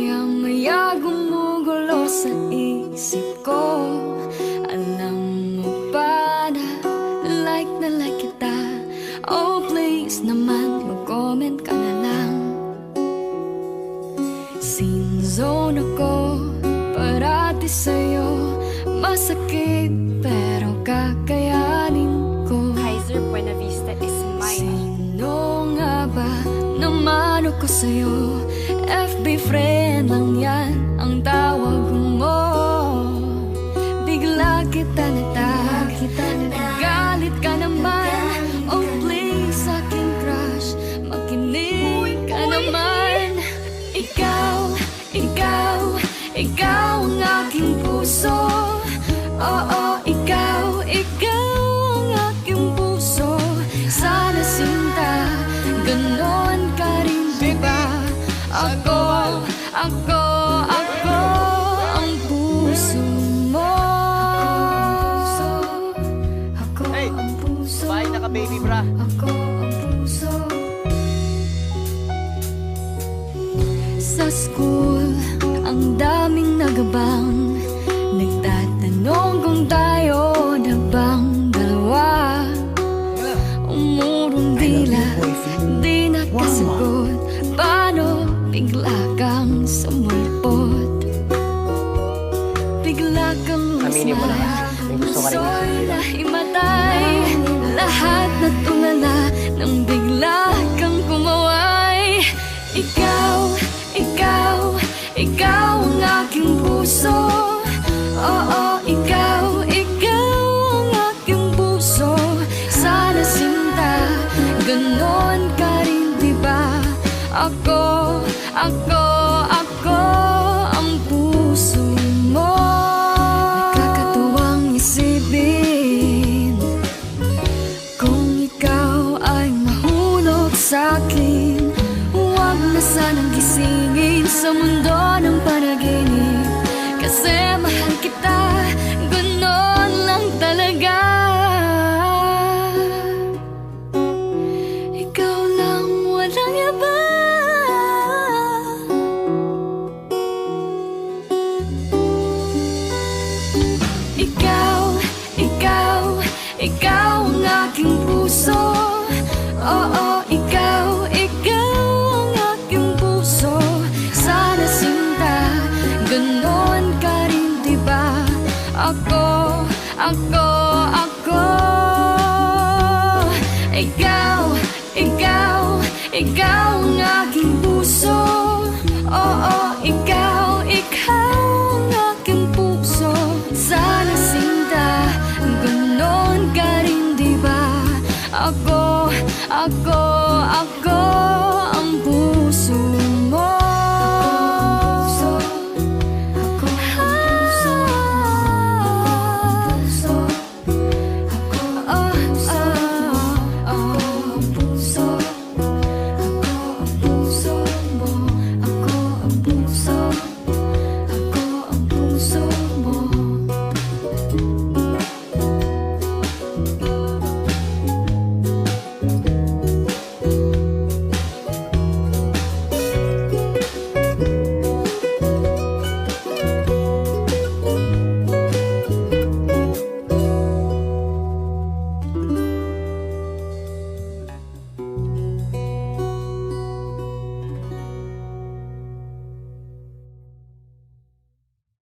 Maya-maya gumugulo sa isip ko. Alam mo ba na like kita? Oh please naman, mag-comment ka na lang. Sin zone ako, parati sa'yo. Masakit pero kakayanin ko. Kaiser Buena Vista is mine. Sino nga ba naman ako sa'yo? FB friend lang yan ang tawag mo. Bigla kita natag, galit ka naman. Oh please aking crush, makinig ka naman. Ikaw ang aking puso. Oo, ikaw ang aking puso. Sana sinta, ganon ka rin diba? Ako ang puso mo. Ako ang puso. Bye, naka-baby bra. Ako ang puso. Sa school, ang daming nagabang, nagtatanong kung tayo na bang dalawa. Umurong dila, di nakasagot. Paano bigla kang sumulpot? Bigla kang Aminin mo naman, may gusto ka rin So'y nahimatay. Lahat na tulala nang bigla kang kumaway. Ikaw ang aking puso. Oo, ikaw ang aking puso. Sana sinta, ganon ka rin diba? Ako ang puso mo. Nakakatuwang isipin kung ikaw ay mahulog sa'kin. Huwag na sanang gisingin sa mundo ng panaginip. Kasi mahal kita, ganon lang talaga. Ikaw lang, walang iba. Ikaw ang aking puso. Oo, ikaw ang aking puso. Sana sinta, ganon ka rin diba? Ako